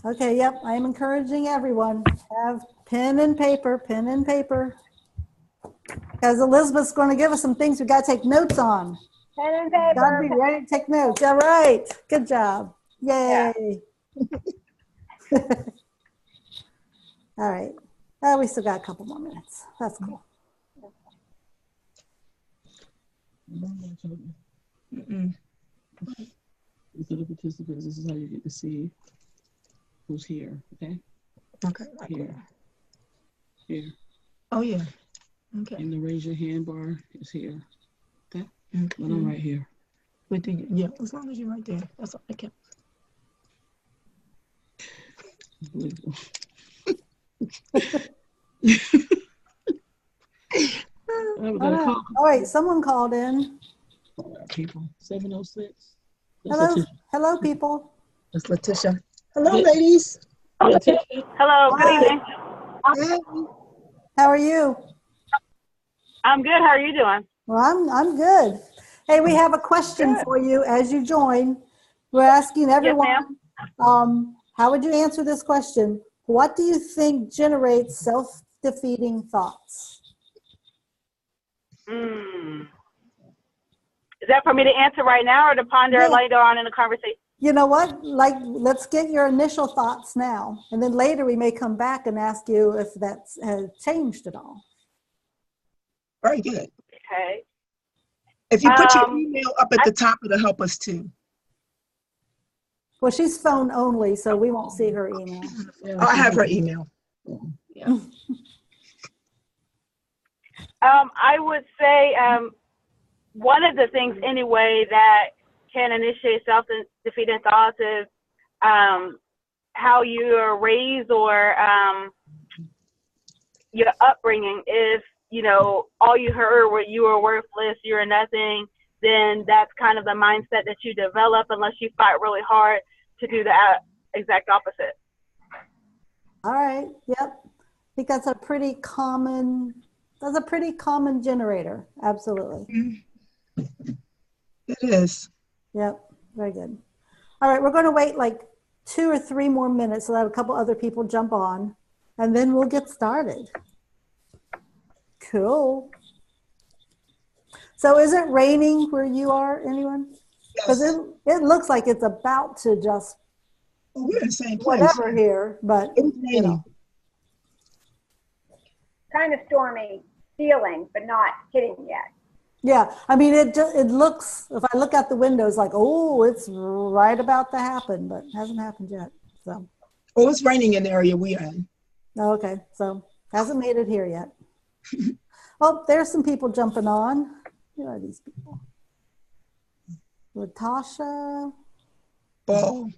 Okay, yep, I am encouraging everyone, have pen and paper, pen and paper. Because Elizabeth's going to give us some things we got to take notes on. Pen and paper. Got to be ready to take notes. All right, good job. Yay. Yeah. All right, we still got a couple more minutes. That's cool. For the participants, this is how you get to see who's here, okay? Okay. Here. Here. Oh, yeah. Okay. And the raise your hand bar is here, okay? Okay. But I'm right here. Yeah, as long as you're right there, that's all I can. All right, someone called in. People, 706. Hello, hello, people. That's Letitia. Hello, ladies. Letitia. Hello, good evening. Hey. How are you? I'm good. How are you doing? Well, I'm good. Hey, we have a question for you as you join. We're asking everyone, how would you answer this question? What do you think generates self-defeating thoughts? Is that for me to answer right now or to ponder later on in the conversation? You know what? Like, let's get your initial thoughts now. And then later we may come back and ask you if that's has changed at all. Very good. Okay. If you put your email up at the top, it'll help us too. Well, she's phone only, so we won't see her email. Oh, I have her email. Yeah. I would say one of the things anyway that can initiate self-defeating thoughts is how you are raised or your upbringing. If, you know, all you heard were you are worthless, you're nothing, then that's kind of the mindset that you develop unless you fight really hard to do the exact opposite. All right. Yep. I think that's a pretty common generator. Absolutely. It is. Yep. Very good. All right. We're going to wait like 2 or 3 more minutes so that a couple other people jump on, and then we'll get started. Cool. So is it raining where you are, anyone? Because it looks like it's about to just we're in the same place. Whatever here, but you know. Kind of stormy feeling, but not hitting yet. Yeah, I mean, it looks, if I look out the windows, like, oh, it's right about to happen, but it hasn't happened yet. So. Oh, it's raining in the area we are in. Oh, okay, so hasn't made it here yet. Oh, there's some people jumping on. Who are these people? Latasha. Ball.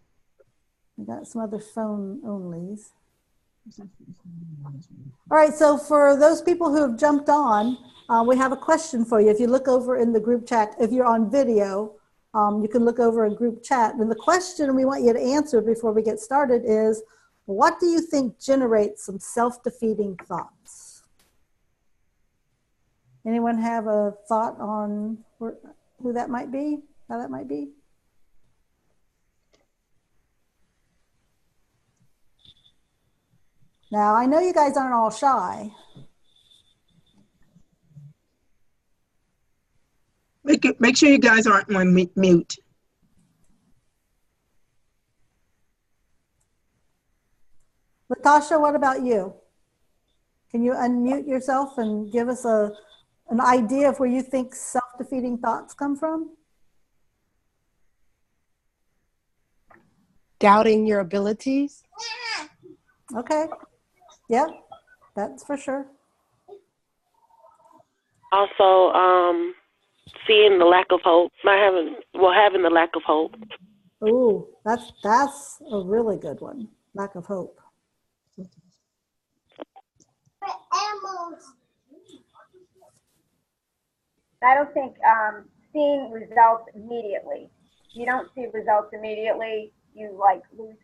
We got some other phone onlys. All right, so for those people who have jumped on, we have a question for you. If you look over in the group chat, if you're on video, you can look over in group chat. And the question we want you to answer before we get started is, what do you think generates some self-defeating thoughts? Anyone have a thought on who that might be, how that might be? Now, I know you guys aren't all shy. Make sure you guys aren't on mute. Latasha, what about you? Can you unmute yourself and give us an idea of where you think self-defeating thoughts come from? Doubting your abilities. Okay. Yeah, that's for sure. Also, seeing the lack of hope, having the lack of hope. Ooh, that's a really good one. Lack of hope. I don't think seeing results immediately. You don't see results immediately, you like lose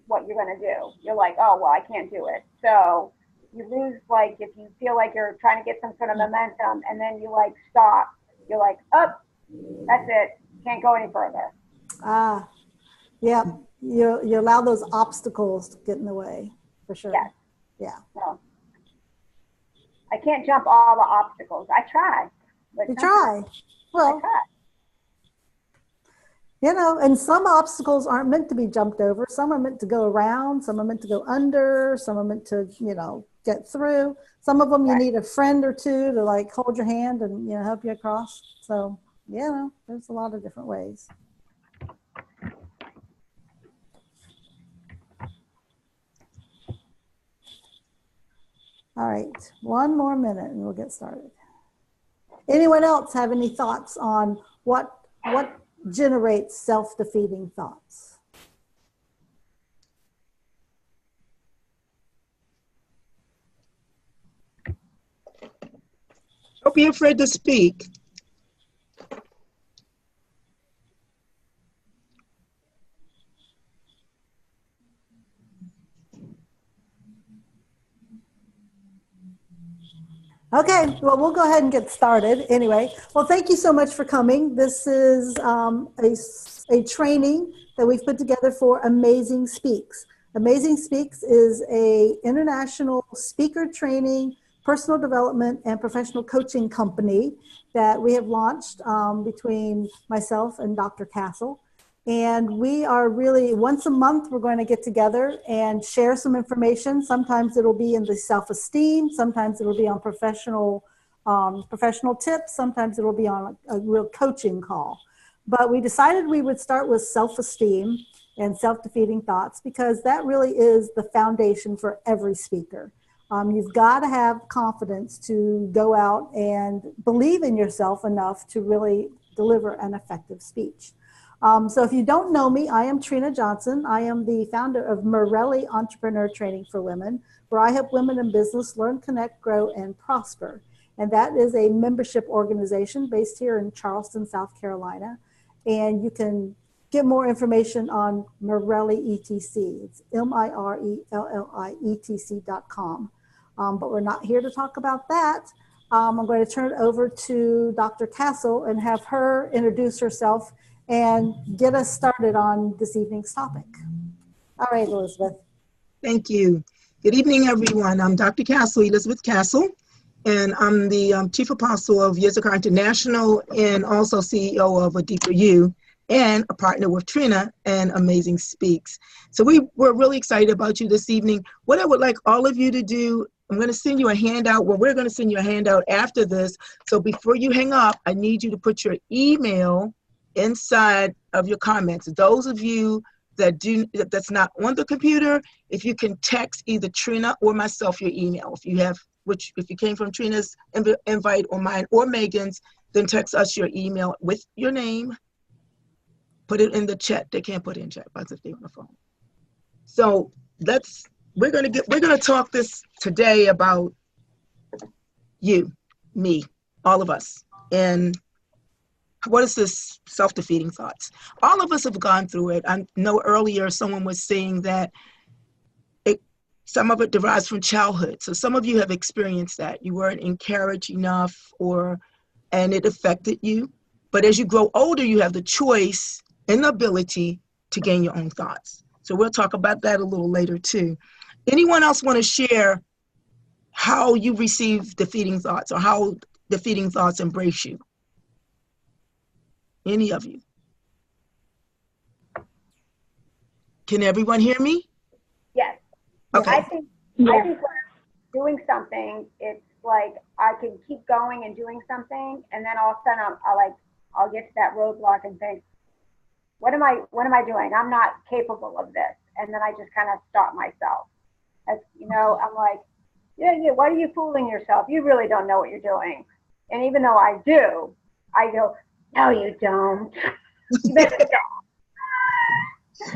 what you're going to do. You're like, oh, well, I can't do it. So you lose, like, if you feel like you're trying to get some sort of momentum and then you like stop, you're like, oh, that's it. Can't go any further. Ah, Yeah, you allow those obstacles to get in the way, for sure. Yes. Yeah. No. I can't jump all the obstacles. I try. But You try. I Well, try. you know, and some obstacles aren't meant to be jumped over. Some are meant to go around. Some are meant to go under. Some are meant to, you know, get through. Some of them you Right. need a friend or two to like hold your hand and, you know, help you across. So, you know, there's a lot of different ways. All right, one more minute and we'll get started. Anyone else have any thoughts on what generates self-defeating thoughts? Don't be afraid to speak. Okay, well, we'll go ahead and get started anyway. Well, thank you so much for coming. This is a training that we've put together for Amazing Speaks. Amazing Speaks is a international speaker training, personal development, and professional coaching company that we have launched between myself and Dr. Castle. And we are really, once a month, we're going to get together and share some information. Sometimes it'll be in the self-esteem. Sometimes it'll be on professional tips. Sometimes it'll be on a real coaching call. But we decided we would start with self-esteem and self-defeating thoughts because that really is the foundation for every speaker. You've got to have confidence to go out and believe in yourself enough to really deliver an effective speech. So if you don't know me, I am Trina Johnson. I am the founder of Morelli Entrepreneur Training for Women, where I help women in business learn, connect, grow, and prosper. And that is a membership organization based here in Charleston, South Carolina. And you can get more information on Morelli ETC. It's MIRELLIETC.com. But we're not here to talk about that. I'm going to turn it over to Dr. Castle and have her introduce herself and get us started on this evening's topic. All right, Elizabeth. Thank you. Good evening, everyone. I'm Dr. Castle, Elizabeth Castle, and I'm the Chief Apostle of Issachar International and also CEO of A Deeper You and a partner with Trina and Amazing Speaks. So we're really excited about you this evening. What I would like all of you to do, I'm going to send you a handout. Well, we're going to send you a handout after this. So before you hang up, I need you to put your email inside of your comments. Those of you that's not on the computer, if you can text either Trina or myself your email. If you came from Trina's invite or mine or Megan's, then text us your email with your name. Put it in the chat. They can't put it in chat box if they're on the phone. So we're gonna talk this today about you, me, all of us, and what is this self-defeating thoughts? All of us have gone through it. I know earlier someone was saying that some of it derives from childhood. So some of you have experienced that. You weren't encouraged enough and it affected you. But as you grow older, you have the choice and the ability to gain your own thoughts. So we'll talk about that a little later too. Anyone else want to share how you receive defeating thoughts or how defeating thoughts embrace you? Any of you? Can everyone hear me? Yes. Okay. I think when I'm doing something, it's like I can keep going and doing something, and then all of a sudden I'll get to that roadblock and think, what am I doing? I'm not capable of this. And then I just kind of stop myself. As you know, I'm like, yeah, why are you fooling yourself? You really don't know what you're doing. And even though I do, I go, no, you don't. You better don't.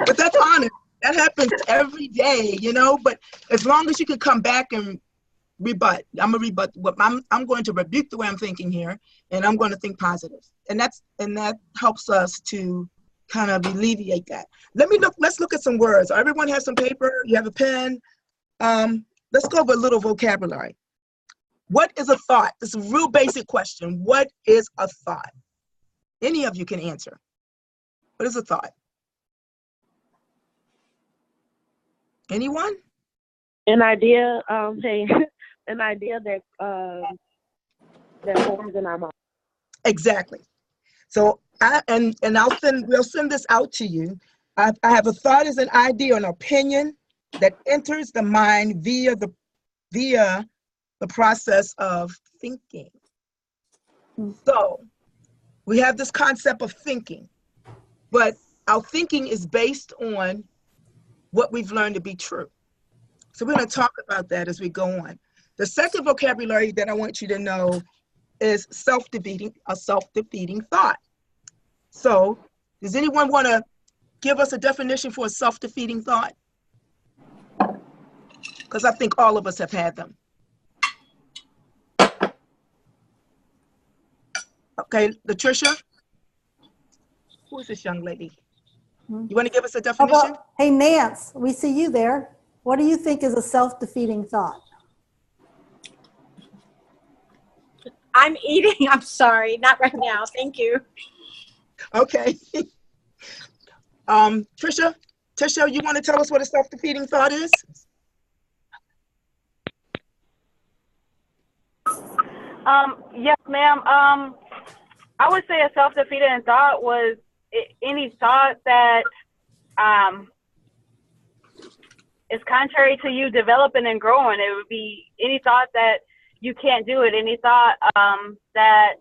But that's honest. That happens every day, you know, but as long as you can come back and rebut, I'm going to rebuke the way I'm thinking here, and I'm going to think positive. And that helps us to kind of alleviate that. Let's look at some words. Everyone has some paper, you have a pen. Let's go over a little vocabulary. What is a thought? It's a real basic question. What is a thought? Any of you can answer. What is a thought? Anyone? An idea, hey, an idea that that forms in our mind. Exactly. So we'll send this out to you. I have a thought as an idea, an opinion that enters the mind via the process of thinking. So we have this concept of thinking, but our thinking is based on what we've learned to be true. So we're going to talk about that as we go on. The second vocabulary that I want you to know is a self-defeating thought. So does anyone want to give us a definition for a self-defeating thought? Because I think all of us have had them. Okay, Latricia? Who is this young lady? You want to give us a definition? Hey, Nance, we see you there. What do you think is a self-defeating thought? I'm eating. I'm sorry. Not right now. Thank you. Okay. Tricia, you want to tell us what a self-defeating thought is? Yes, ma'am. I would say a self-defeating thought was any thought that is contrary to you developing and growing. It would be any thought that you can't do it, any thought that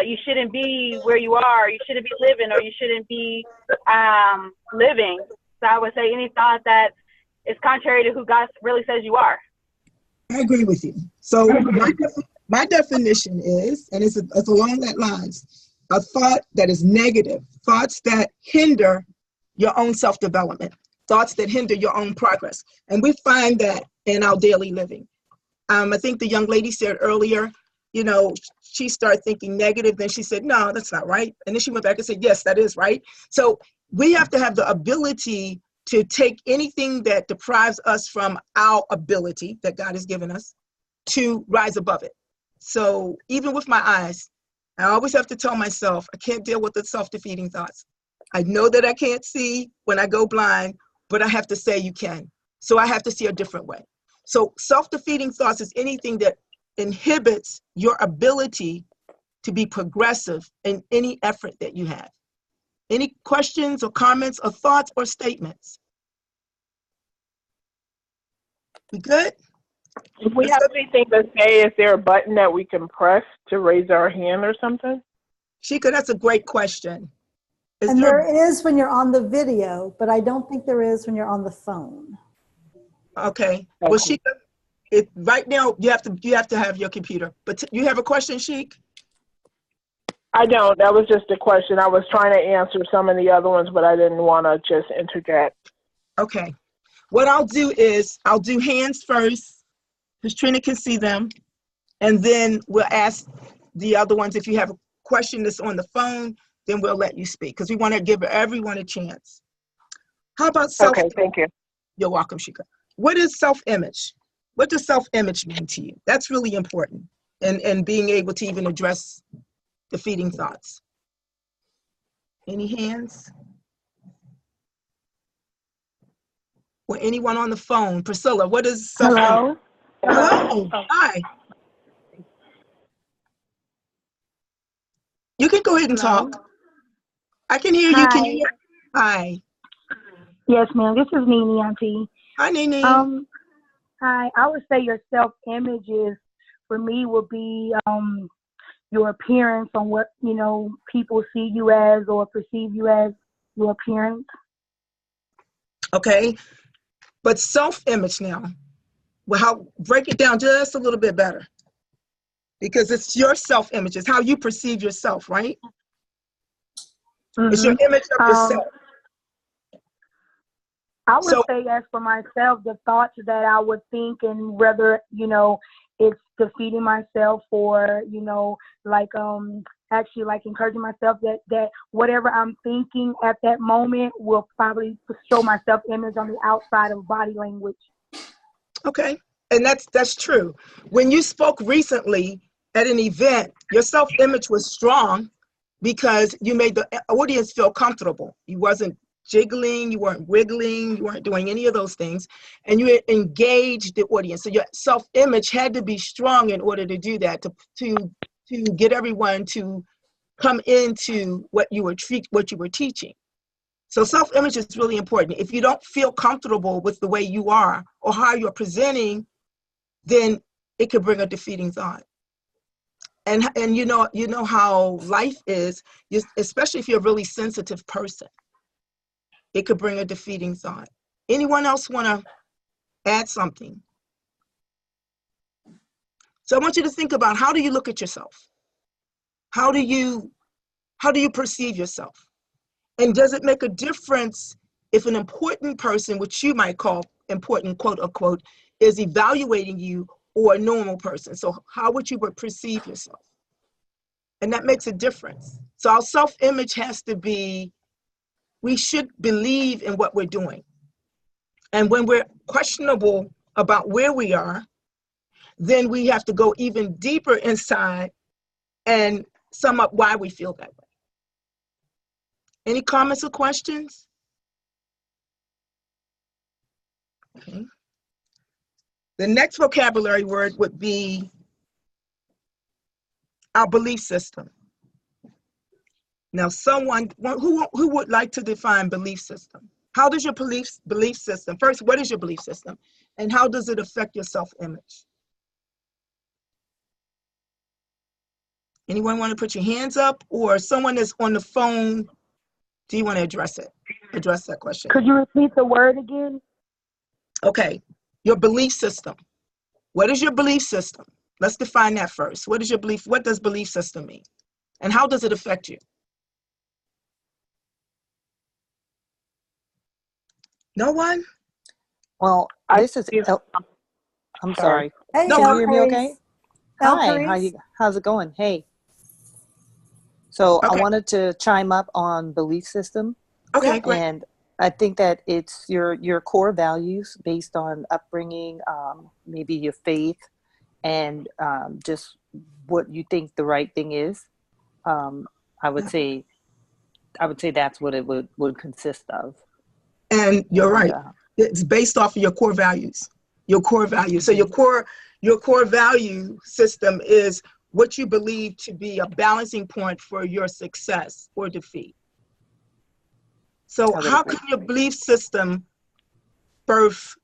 you shouldn't be where you are, you shouldn't be living, or you shouldn't be living. So I would say any thought that is contrary to who God really says you are. I agree with you. So my definition is, and it's along that lines, a thought that is negative, thoughts that hinder your own self-development, thoughts that hinder your own progress. And we find that in our daily living. I think the young lady said earlier, she started thinking negative, then she said, no, that's not right. And then she went back and said, yes, that is right. So we have to have the ability to take anything that deprives us from our ability that God has given us to rise above it. So even with my eyes, I always have to tell myself, I can't deal with the self-defeating thoughts. I know that I can't see when I go blind, but I have to say you can. So I have to see a different way. So self-defeating thoughts is anything that inhibits your ability to be progressive in any effort that you have. Any questions or comments or thoughts or statements? We good? If we have anything to say, is there a button that we can press to raise our hand or something? Shika, that's a great question. And there is when you're on the video, but I don't think there is when you're on the phone. Okay. Well, Shika, right now you have to have your computer. But you have a question, Sheik? I don't. That was just a question. I was trying to answer some of the other ones, but I didn't want to just interject. Okay. What I'll do is I'll do hands first, because Trina can see them, and then we'll ask the other ones. If you have a question that's on the phone, then we'll let you speak, because we want to give everyone a chance. How about self? Okay, thank you. You're welcome, Shika. What is self-image? What does self-image mean to you? That's really important, and being able to even address defeating thoughts. Any hands? Or anyone on the phone? Priscilla, what is self-image? Hello. Hi. You can go ahead and talk. I can hear you. Can you hear? Hi. Yes, ma'am. This is Nene, Auntie. Hi, Nene. Hi. I would say your self-image is, for me, would be your appearance, on what people see you as or perceive you as, your appearance. Okay, but self-image now. Well, break it down just a little bit better, because it's your self-image. It's how you perceive yourself, right? Mm-hmm. It's your image of yourself. I would say, as for myself, the thoughts that I would think, and whether, it's defeating myself or, actually encouraging myself that whatever I'm thinking at that moment will probably show my self-image on the outside of body language. Okay, and that's true. When you spoke recently at an event, your self-image was strong because you made the audience feel comfortable. You wasn't jiggling, you weren't wiggling, you weren't doing any of those things, and you engaged the audience. So your self-image had to be strong in order to do that, to get everyone to come into what you were teaching. So self-image is really important. If you don't feel comfortable with the way you are or how you're presenting, then it could bring a defeating thought. And you know how life is, especially if you're a really sensitive person, it could bring a defeating thought. Anyone else want to add something? So I want you to think about, how do you look at yourself? How do you perceive yourself? And does it make a difference if an important person, which you might call important, quote unquote, is evaluating you, or a normal person? So how would you perceive yourself? And that makes a difference. So our self-image has to be, we should believe in what we're doing. And when we're questionable about where we are, then we have to go even deeper inside and sum up why we feel that way. Any comments or questions? Okay. The next vocabulary word would be our belief system. Now, someone who would like to define belief system? How does your belief system, first, what is your belief system? And how does it affect your self-image? Anyone want to put your hands up, or someone that's on the phone, do you want to address that question? Could you repeat the word again? Okay, your belief system. What is your belief system? Let's define that first. What does belief system mean? And how does it affect you? No one? Well, this is, I'm sorry. Hey, Can you hear me okay? Hi, Elpace. how's it going? Hey. So Okay. I wanted to chime up on belief system. Okay, great. And I think that it's your core values based on upbringing, maybe your faith, and just what you think the right thing is. I would say that's what it would consist of. And you're right. It's based off of your core values. Your core values. So your core value system is what you believe to be a balancing point for your success or defeat. So how can your belief system birth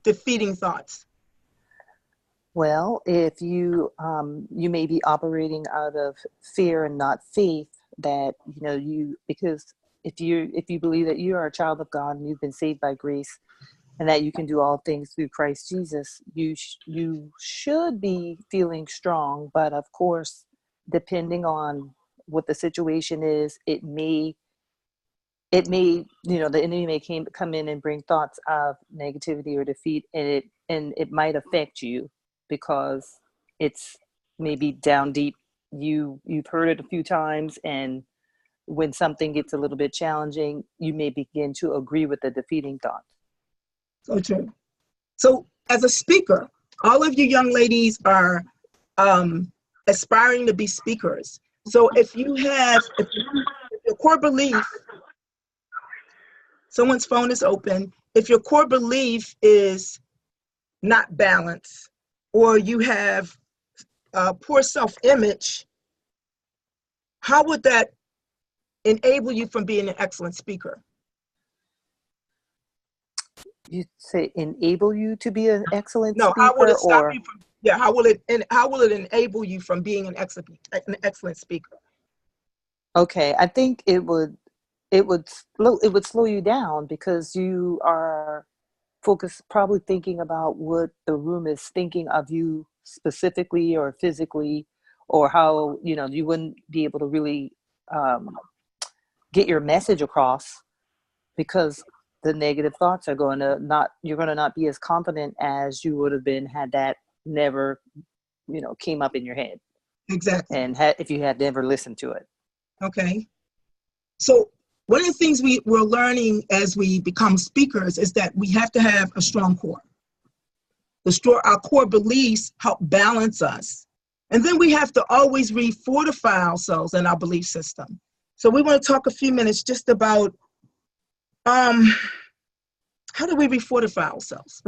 defeating thoughts? Well, if you may be operating out of fear and not faith, that because if you believe that you are a child of God and you've been saved by grace, and that you can do all things through Christ Jesus, you should be feeling strong. But of course, depending on what the situation is, it may the enemy may come in and bring thoughts of negativity or defeat, and it might affect you because it's maybe down deep. You've heard it a few times, and when something gets a little bit challenging, you may begin to agree with the defeating thought. So true. So as a speaker, all of you young ladies are aspiring to be speakers. So if your core belief, someone's phone is open, if your core belief is not balanced, or you have poor self-image, how would that enable you from being an excellent speaker? You say enable you to be an excellent speaker? No, how would it stop you from? Yeah, how will it enable you from being an excellent speaker? Okay, I think it would slow you down, because you are focused, probably thinking about what the room is thinking of you specifically or physically, or how you wouldn't be able to really get your message across, because the negative thoughts are you're going to not be as confident as you would have been had that never, came up in your head. Exactly. And if you had never listened to it. Okay. So one of the things we're learning as we become speakers is that we have to have a strong core. Our core beliefs help balance us. And then we have to always re-fortify ourselves and our belief system. So we want to talk a few minutes just about How do we refortify ourselves?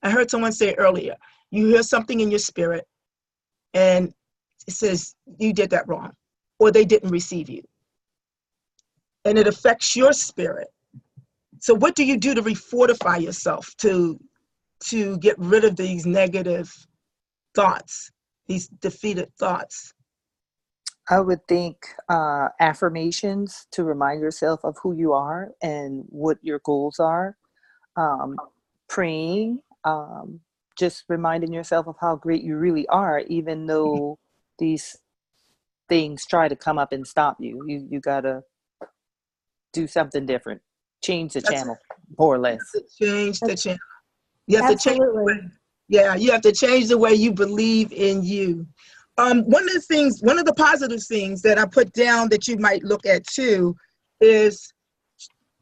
I heard someone say earlier, you hear something in your spirit and it says you did that wrong, or they didn't receive you. And it affects your spirit. So what do you do to refortify yourself, to get rid of these negative thoughts, these defeated thoughts? I would think affirmations to remind yourself of who you are and what your goals are. Praying, just reminding yourself of how great you really are, even though these things try to come up and stop you. You gotta do something different. Change the channel, more or less. Change the channel. You have Absolutely. to change. Yeah, you have to change the way you believe in you. One of the positive things that I put down that you might look at too is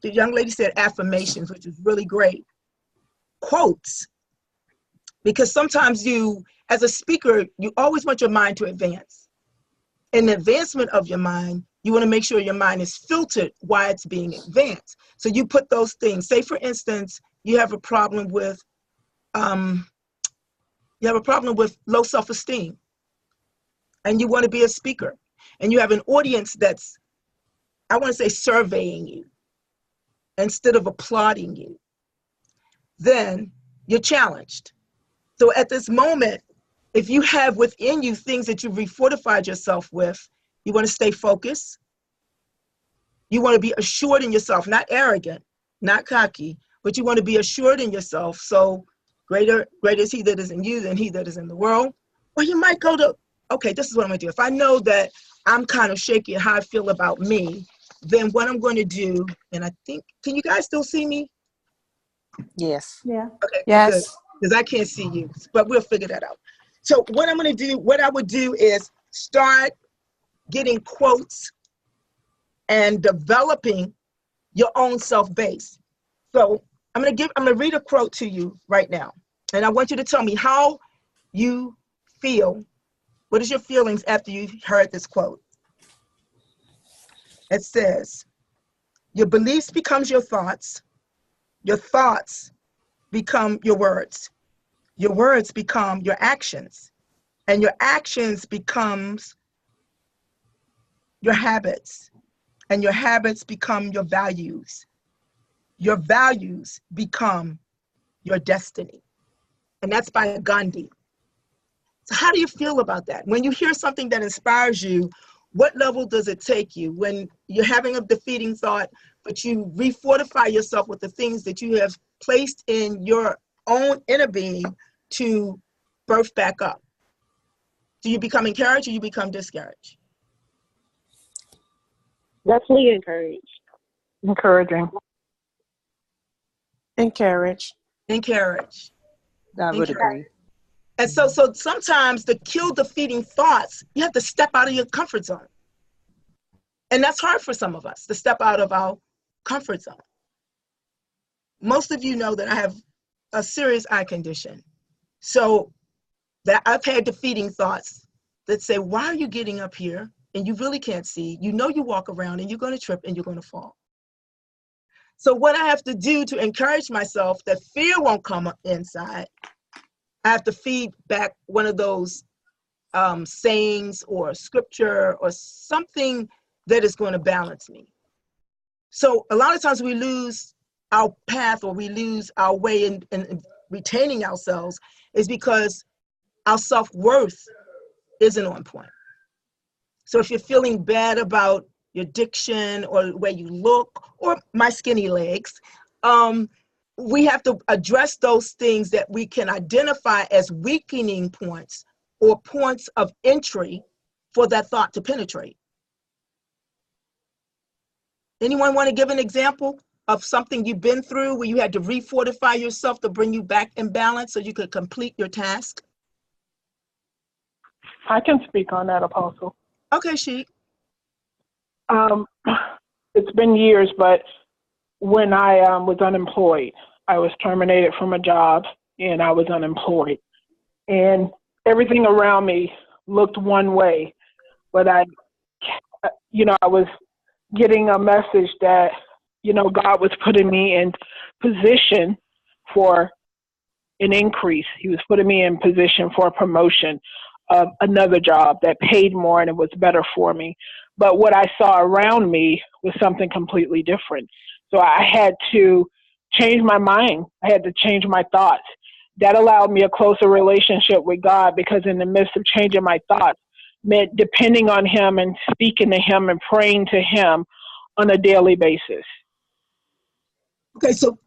the young lady said affirmations, which is really great. Quotes, because sometimes you, as a speaker, you always want your mind to advance. In the advancement of your mind, you want to make sure your mind is filtered while it's being advanced. So you put those things. Say, for instance, you have a problem with low self-esteem, and you want to be a speaker, and you have an audience that's, I want to say, surveying you instead of applauding you. Then you're challenged. So at this moment, if you have within you things that you've refortified yourself with, you want to stay focused. You want to be assured in yourself, not arrogant, not cocky, but you want to be assured in yourself. So greater is he that is in you than he that is in the world. Or you might go to, okay, this is what I'm going to do. If I know that I'm kind of shaky at how I feel about me, then what I'm going to do, and I think, can you guys still see me? Yes. Yeah. Okay. Yes. Because I can't see you, but we'll figure that out. So what I would do is start getting quotes and developing your own self-base. So I'm gonna read a quote to you right now, and I want you to tell me how you feel. What is your feelings after you heard this quote? It says, your beliefs becomes your thoughts become your words become your actions, and your actions becomes your habits, and your habits become your values become your destiny. And that's by Gandhi. So how do you feel about that? When you hear something that inspires you, what level does it take you? When you're having a defeating thought, but you refortify yourself with the things that you have placed in your own inner being to birth back up. Do you become encouraged or you become discouraged? Definitely encouraged. Encouraging. Encourage. Encourage. I would agree. And so sometimes to kill defeating thoughts, you have to step out of your comfort zone. And that's hard for some of us, to step out of our comfort zone. Most of you know that I have a serious eye condition. So that I've had defeating thoughts that say, why are you getting up here and you really can't see? You know you walk around and you're going to trip and you're going to fall. So what I have to do to encourage myself that fear won't come up inside, I have to feed back one of those sayings or scripture or something that is going to balance me. So a lot of times we lose our path or we lose our way in retaining ourselves is because our self-worth isn't on point. So if you're feeling bad about your diction or the way you look or my skinny legs, we have to address those things that we can identify as weakening points or points of entry for that thought to penetrate. Anyone want to give an example of something you've been through where you had to refortify yourself to bring you back in balance so you could complete your task? I can speak on that, Apostle. Okay, Sheik. It's been years, but when I was unemployed, I was terminated from a job and I was unemployed. And everything around me looked one way, but I was getting a message that, God was putting me in position for an increase. He was putting me in position for a promotion of another job that paid more and it was better for me. But what I saw around me was something completely different. So I had to change my mind. I had to change my thoughts. That allowed me a closer relationship with God, because in the midst of changing my thoughts meant depending on Him and speaking to Him and praying to Him on a daily basis. Okay, so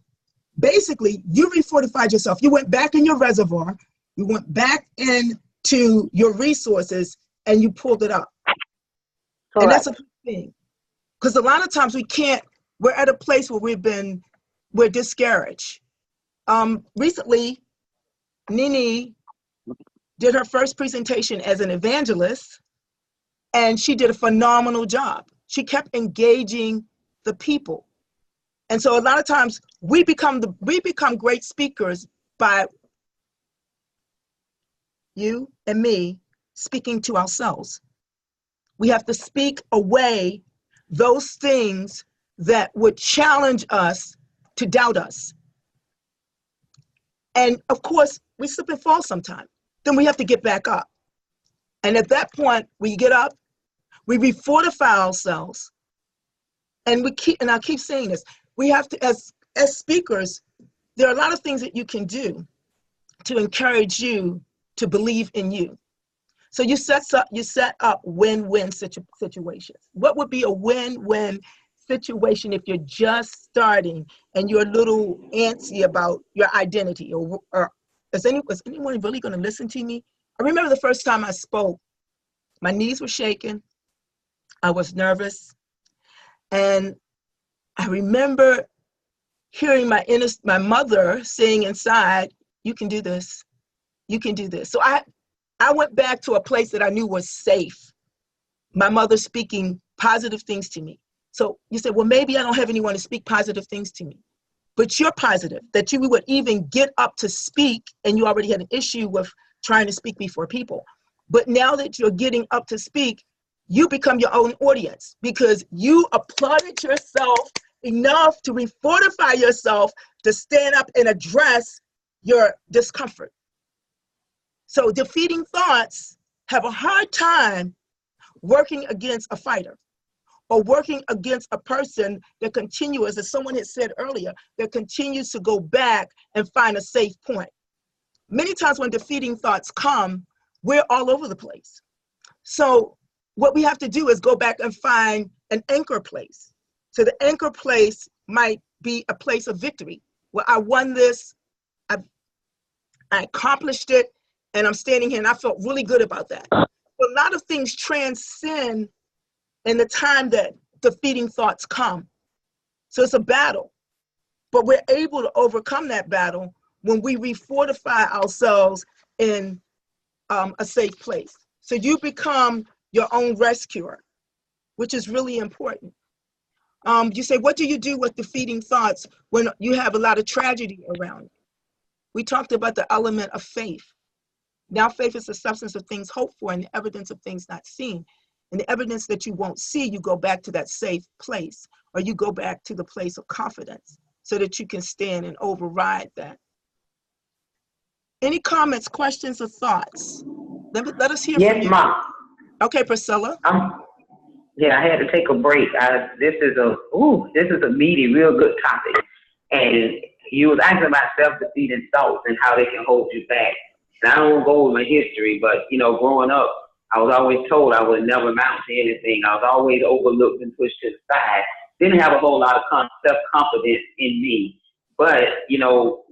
basically, you refortified yourself. You went back in your reservoir. You went back into your resources, and you pulled it up. Correct. And that's a good thing, because a lot of times we're at a place where we're discouraged. Recently, Nini did her first presentation as an evangelist, and she did a phenomenal job. She kept engaging the people. And so a lot of times we become great speakers by you and me speaking to ourselves. We have to speak away those things that would challenge us to doubt us. And of course, we slip and fall sometimes. Then we have to get back up. And at that point, we get up, we refortify ourselves, and I keep saying this, we have to, as speakers, there are a lot of things that you can do to encourage you to believe in you. So you set up win-win situations. What would be a win-win situation if you're just starting and you're a little antsy about your identity? Or is anyone really going to listen to me? I remember the first time I spoke, my knees were shaking, I was nervous, and I remember hearing my mother saying inside, "You can do this, you can do this." So I went back to a place that I knew was safe. My mother speaking positive things to me. So you said, well, maybe I don't have anyone to speak positive things to me. But you're positive, that you would even get up to speak, and you already had an issue with trying to speak before people. But now that you're getting up to speak, you become your own audience, because you applauded yourself enough to refortify yourself to stand up and address your discomfort. So defeating thoughts have a hard time working against a fighter, or working against a person that continues, as someone had said earlier, that continues to go back and find a safe point. Many times when defeating thoughts come, we're all over the place. So what we have to do is go back and find an anchor place. So the anchor place might be a place of victory, where I won this, I accomplished it, and I'm standing here and I felt really good about that. A lot of things transcend in the time that defeating thoughts come. So it's a battle, but we're able to overcome that battle when we refortify ourselves in a safe place. So you become your own rescuer, which is really important. You say, what do you do with defeating thoughts when you have a lot of tragedy around you? We talked about the element of faith. Now faith is the substance of things hoped for and the evidence of things not seen. And the evidence that you won't see, you go back to that safe place, or you go back to the place of confidence so that you can stand and override that. Any comments, questions, or thoughts? Let us hear from you. Yes, Mom. Okay, Priscilla. Yeah, I had to take a break. This is a meaty, real good topic. And you was asking about self-defeating thoughts and how they can hold you back. And I don't go with my history, but, growing up, I was always told I would never amount to anything. I was always overlooked and pushed to the side. Didn't have a whole lot of self-confidence in me. But,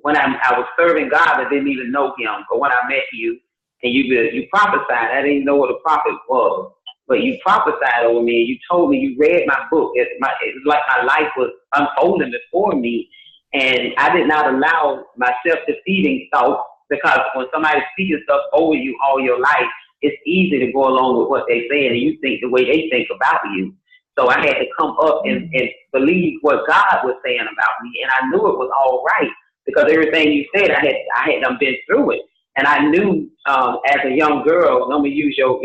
when I was serving God, I didn't even know Him. But when I met you, and you prophesied, I didn't even know what a prophet was. But you prophesied over me, and you told me, you read my book. It was like my life was unfolding before me. And I did not allow my self-defeating thoughts, because when somebody's speaking stuff over you all your life, it's easy to go along with what they say, and you think the way they think about you. So I had to come up and believe what God was saying about me, and I knew it was all right, because everything you said, I had been through it. And I knew as a young girl, let me use your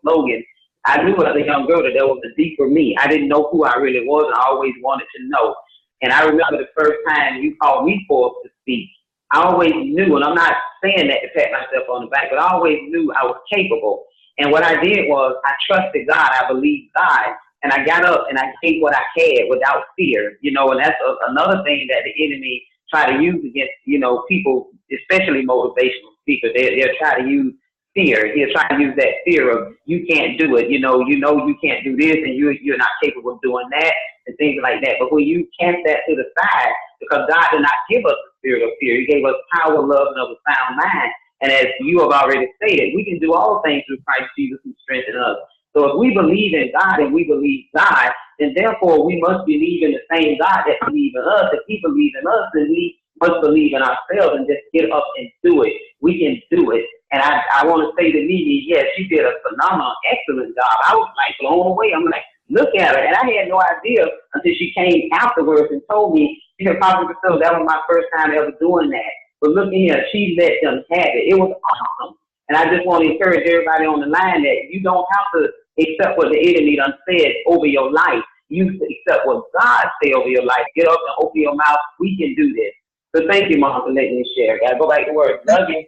slogan, I knew as a young girl that there was a deeper me. I didn't know who I really was, and I always wanted to know. And I remember the first time you called me forth to speak, I always knew, and I'm not saying that to pat myself on the back, but I always knew I was capable. And what I did was I trusted God, I believed God, and I got up and I gave what I had without fear, you know, and that's another thing that the enemy try to use against, you know, people, especially motivational speakers. They'll try to use fear. He'll try to use that fear of you can't do it, you know you can't do this, and you're not capable of doing that, and things like that. But when you cast that to the side, because God did not give us the spirit of fear, He gave us power, love, and of a sound mind. And as you have already stated, we can do all things through Christ Jesus who strengthens us. So if we believe in God and we believe God, then therefore we must believe in the same God that believes in us. If He believes in us, then we must believe in ourselves and just get up and do it. We can do it. And I want to say to Mimi, yes, she did a phenomenal, excellent job. I was like blown away. I'm like, look at her. And I had no idea until she came afterwards and told me, she said, Pastor Priscilla, that was my first time ever doing that. But look at her, she let them have it. It was awesome. And I just want to encourage everybody on the line that you don't have to accept what the enemy done said over your life. You accept what God said over your life. Get up and open your mouth. We can do this. So thank you, Mom, for letting me share. Gotta go back to work. Love you.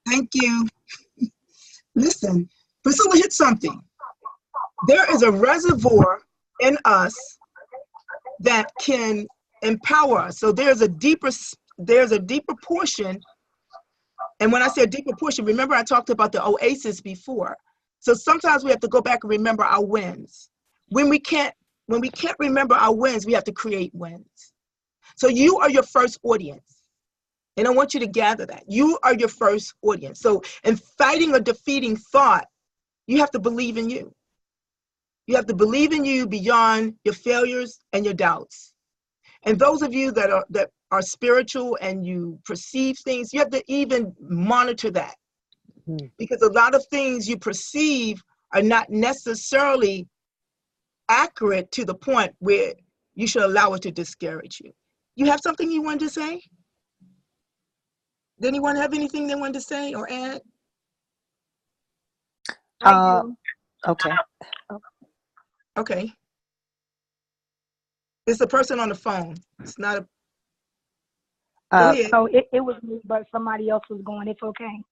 Thank you. Listen, Priscilla hit something. There is a reservoir in us that can empower us. So there's a deeper portion. And when I say a deeper portion, remember I talked about the oasis before. So sometimes we have to go back and remember our wins. When we can't remember our wins, we have to create wins. So you are your first audience. And I want you to gather that. You are your first audience. So in fighting a defeating thought, you have to believe in you. You have to believe in you beyond your failures and your doubts. And those of you that are spiritual and you perceive things, you have to even monitor that. Because a lot of things you perceive are not necessarily accurate to the point where you should allow it to discourage you. You have something you wanted to say? Did anyone have anything they wanted to say or add? I do. Okay. Okay. It's a person on the phone. It's not a. Go ahead. So it was me, but somebody else was going. It's okay.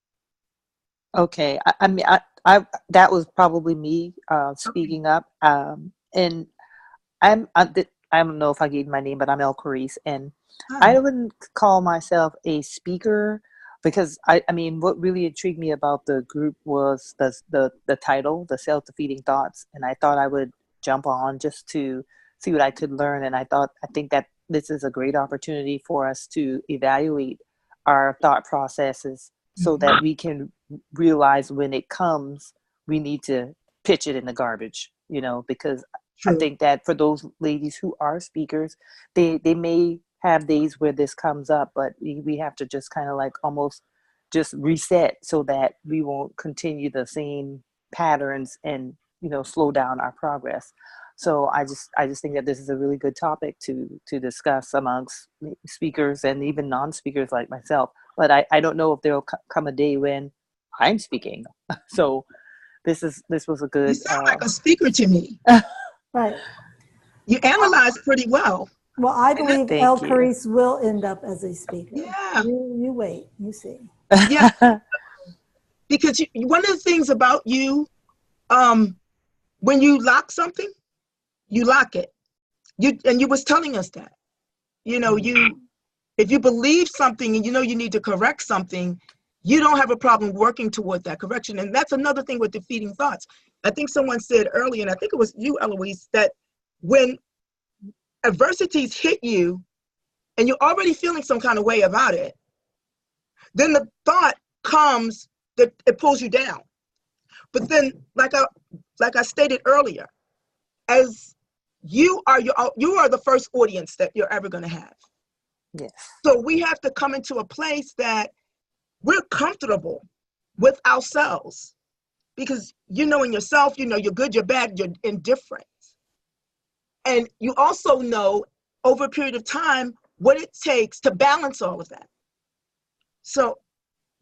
Okay. I mean, I that was probably me speaking up. And I don't know if I gave my name, but I'm El Carice, and I wouldn't call myself a speaker because I mean, what really intrigued me about the group was the title, the self-defeating thoughts, and I thought I would jump on just to see what I could learn. And I think that this is a great opportunity for us to evaluate our thought processes so that we can realize when it comes, we need to pitch it in the garbage, you know, because I think that for those ladies who are speakers, they may have days where this comes up, but we have to just kind of like almost just reset so that we won't continue the same patterns and, you know, slow down our progress. So I just think that this is a really good topic to discuss amongst speakers and even non-speakers like myself. But I don't know if there'll come a day when I'm speaking. So this was a good. You sound like a speaker to me. Right. You analyze pretty well. Well, I believe Thank El you. Carice will end up as a speaker. Yeah. You wait, you see. Yeah. Because one of the things about you, when you lock something, you lock it. You was telling us that. You know, if you believe something and you know you need to correct something, you don't have a problem working toward that correction. And that's another thing with defeating thoughts. I think someone said earlier, and I think it was you, Eloise, that when adversities hit you and you're already feeling some kind of way about it, then the thought comes that it pulls you down. But then, like I stated earlier, as you are the first audience that you're ever going to have. Yes. So we have to come into a place that we're comfortable with ourselves, because you know in yourself, you know you're good, you're bad, you're indifferent. And you also know over a period of time what it takes to balance all of that. So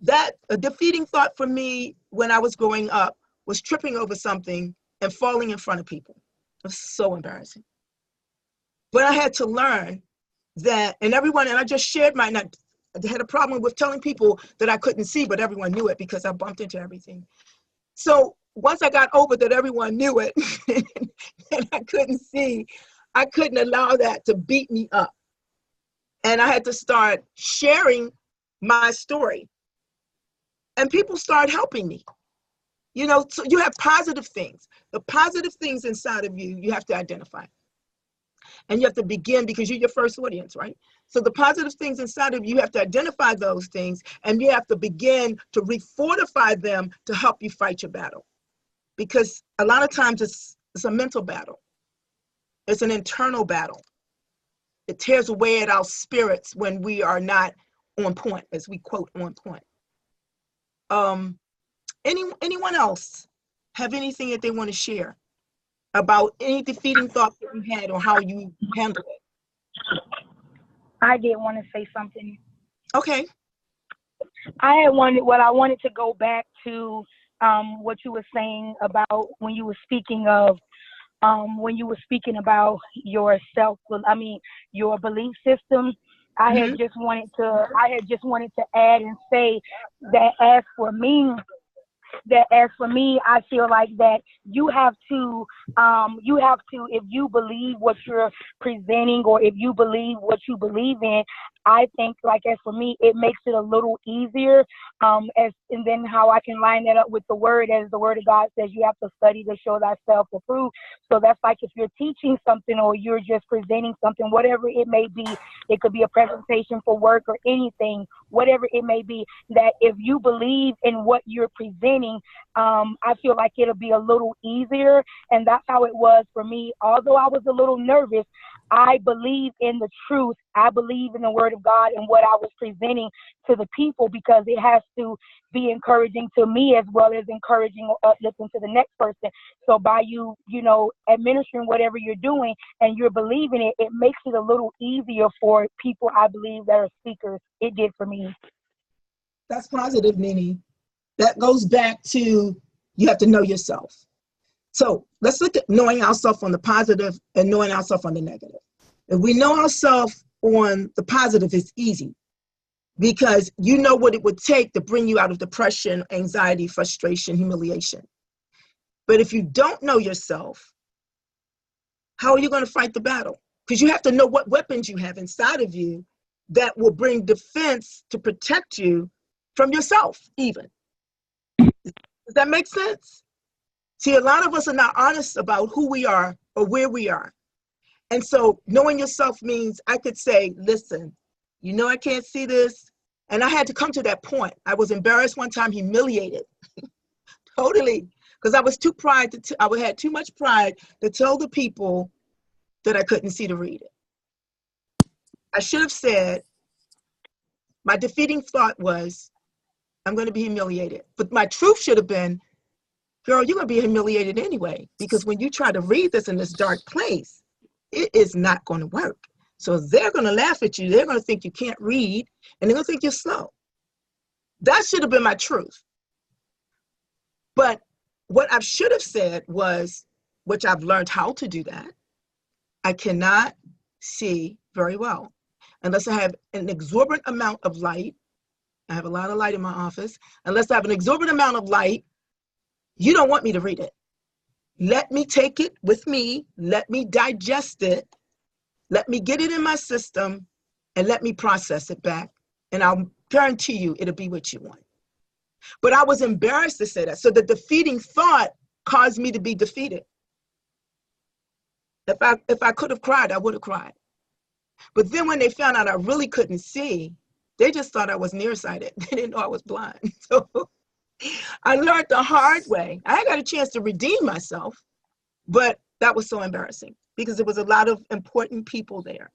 that a defeating thought for me when I was growing up was tripping over something and falling in front of people. It was so embarrassing. But I had to learn that, and I just shared I had a problem with telling people that I couldn't see, but everyone knew it because I bumped into everything. So once I got over that everyone knew it and I couldn't see, I couldn't allow that to beat me up. And I had to start sharing my story. And people started helping me. You know, so you have positive things. The positive things inside of you, you have to identify. And you have to begin, because you're your first audience, right? So the positive things inside of you have to identify those things, and you have to begin to re-fortify them to help you fight your battle. Because a lot of times it's a mental battle. It's an internal battle. It tears away at our spirits when we are not on point, as we quote, on point. Anyone else have anything that they want to share about any defeating thoughts that you had or how you handled it? I did want to say something. Okay. I wanted to go back to what you were saying about when you were speaking of your your belief system. I had just wanted to add and say that as for me, I feel like that you have to, if you believe what you're presenting, or if you believe what you believe in, I think, like, as for me, it makes it a little easier. And then how I can line that up with the word, as the word of God says, you have to study to show thyself approved. So that's like if you're teaching something or you're just presenting something, whatever it may be, it could be a presentation for work or anything, whatever it may be, that if you believe in what you're presenting, I feel like it'll be a little easier. And that's how it was for me. Although I was a little nervous, I believe in the truth. I believe in the word of God and what I was presenting to the people, because it has to be encouraging to me as well as encouraging or uplifting to the next person. So by you administering whatever you're doing and you're believing it, it makes it a little easier for people, I believe, that are speakers. It did for me. That's positive, Nini. That goes back to, you have to know yourself. So let's look at knowing ourselves on the positive and knowing ourselves on the negative. If we know ourselves on the positive, it's easy, because you know what it would take to bring you out of depression, anxiety, frustration, humiliation. But if you don't know yourself, how are you going to fight the battle? Because you have to know what weapons you have inside of you that will bring defense to protect you from yourself, even. Does that make sense? See, a lot of us are not honest about who we are or where we are. And so knowing yourself means I could say, listen, I can't see this. And I had to come to that point. I was embarrassed one time, humiliated, totally, because I was too I had too much pride to tell the people that I couldn't see to read it. I should have said, my defeating thought was, I'm going to be humiliated. But my truth should have been, girl, you're going to be humiliated anyway, because when you try to read this in this dark place, it is not going to work. So they're going to laugh at you. They're going to think you can't read, and they're going to think you're slow. That should have been my truth. But what I should have said was, which I've learned how to do that, I cannot see very well unless I have an exorbitant amount of light. I have a lot of light in my office. Unless I have an exorbitant amount of light, you don't want me to read it. Let me take it with me. Let me digest it. Let me get it in my system and let me process it back. And I'll guarantee you it'll be what you want. But I was embarrassed to say that. So the defeating thought caused me to be defeated. If I could have cried, I would have cried. But then when they found out I really couldn't see, they just thought I was nearsighted. They didn't know I was blind. So I learned the hard way. I got a chance to redeem myself, but that was so embarrassing because there was a lot of important people there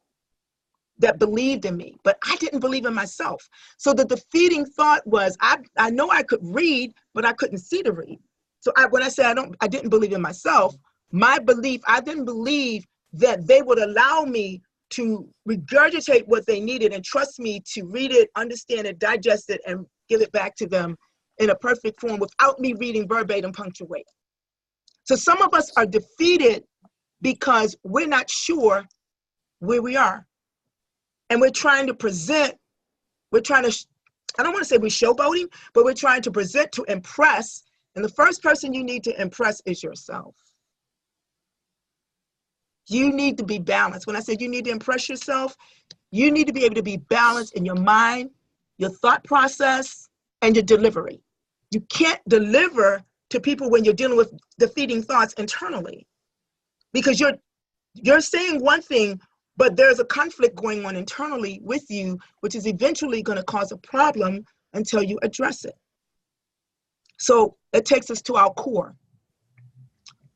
that believed in me, but I didn't believe in myself. So the defeating thought was, I know I could read, but I couldn't see to read. So when I say I didn't believe in myself, my belief, I didn't believe that they would allow me to regurgitate what they needed and trust me to read it, understand it, digest it, and give it back to them in a perfect form without me reading verbatim punctuation. So some of us are defeated because we're not sure where we are. And we're trying to present, I don't want to say we're showboating, but we're trying to present to impress. And the first person you need to impress is yourself. You need to be balanced. When I said you need to impress yourself, you need to be able to be balanced in your mind, your thought process, and your delivery. You can't deliver to people when you're dealing with defeating thoughts internally, because you're saying one thing, but there's a conflict going on internally with you, which is eventually going to cause a problem until you address it. So it takes us to our core.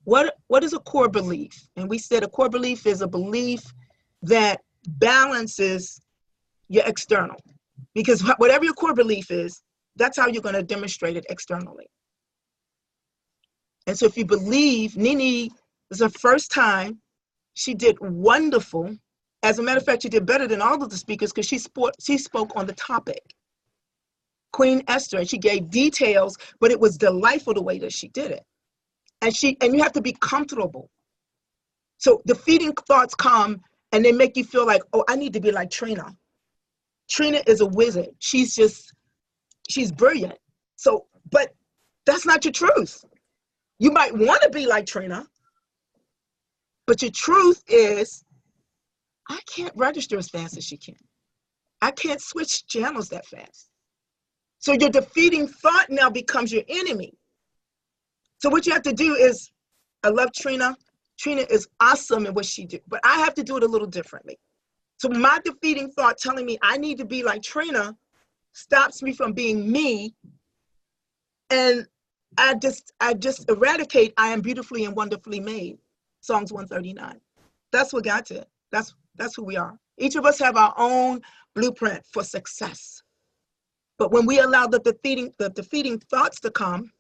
What is a core belief? And we said a core belief is a belief that balances your external. Because whatever your core belief is, that's how you're going to demonstrate it externally. And so if you believe, Nini was her first time, she did wonderful. As a matter of fact, she did better than all of the speakers because she spoke on the topic. Queen Esther, and she gave details, but it was delightful the way that she did it. And you have to be comfortable. So defeating thoughts come and they make you feel like, oh, I need to be like Trina. Trina is a wizard. She's brilliant. So, but that's not your truth. You might want to be like Trina, but your truth is, I can't register as fast as she can. I can't switch channels that fast. So your defeating thought now becomes your enemy. So what you have to do is, I love Trina. Trina is awesome in what she did, but I have to do it a little differently. So my defeating thought telling me I need to be like Trina stops me from being me. And I just eradicate, I am beautifully and wonderfully made. Psalms 139. That's what God did. That's who we are. Each of us have our own blueprint for success. But when we allow the defeating thoughts to come,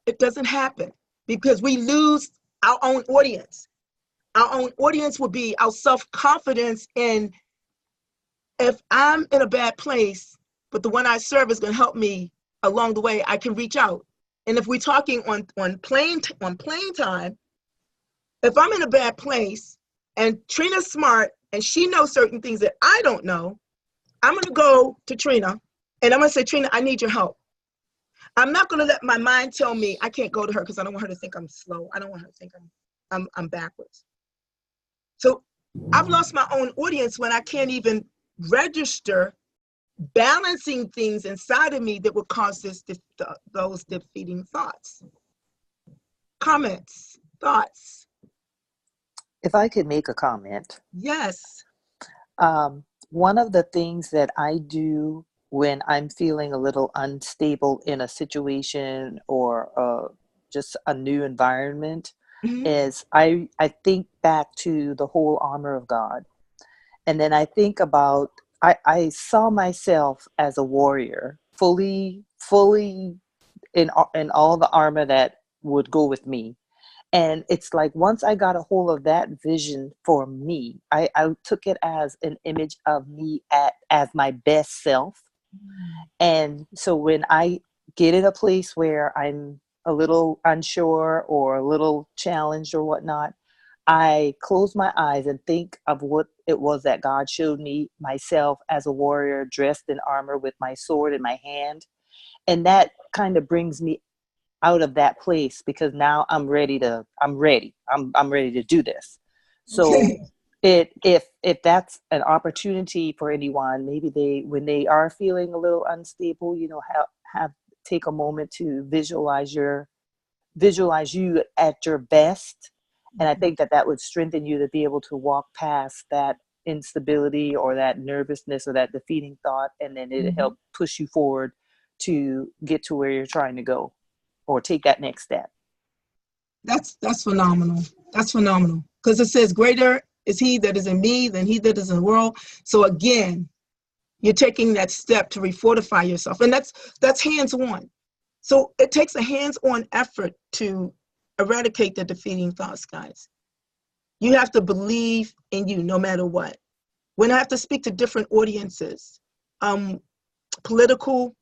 it doesn't happen because we lose our own audience. Our own audience will be our self-confidence in, if I'm in a bad place, but the one I serve is going to help me along the way, I can reach out. And if we're talking on plane time, if I'm in a bad place and Trina's smart and she knows certain things that I don't know, I'm going to go to Trina and I'm going to say, Trina, I need your help. I'm not going to let my mind tell me I can't go to her because I don't want her to think I'm slow. I don't want her to think I'm backwards. So I've lost my own audience when I can't even register balancing things inside of me that would cause those defeating thoughts. Comments, thoughts? If I could make a comment. Yes. One of the things that I do when I'm feeling a little unstable in a situation or just a new environment is I think back to the whole armor of God. And then I think about, I saw myself as a warrior, fully in all the armor that would go with me. And it's like, once I got a hold of that vision for me, I took it as an image of me as my best self. And so when I get in a place where I'm a little unsure or a little challenged or whatnot, I close my eyes and think of what it was that God showed me, myself as a warrior dressed in armor with my sword in my hand. And that kind of brings me out of that place, because now I'm ready to do this. So if that's an opportunity for anyone, maybe when they are feeling a little unstable, take a moment to visualize you at your best. And I think that would strengthen you to be able to walk past that instability or that nervousness or that defeating thought. And then it'll help push you forward to get to where you're trying to go or take that next step. That's phenomenal. That's phenomenal. Because it says, greater is he that is in me than he that is in the world. So again, you're taking that step to re-fortify yourself. And that's hands-on. So it takes a hands-on effort to eradicate the defeating thoughts, guys. You have to believe in you no matter what. When I have to speak to different audiences, political,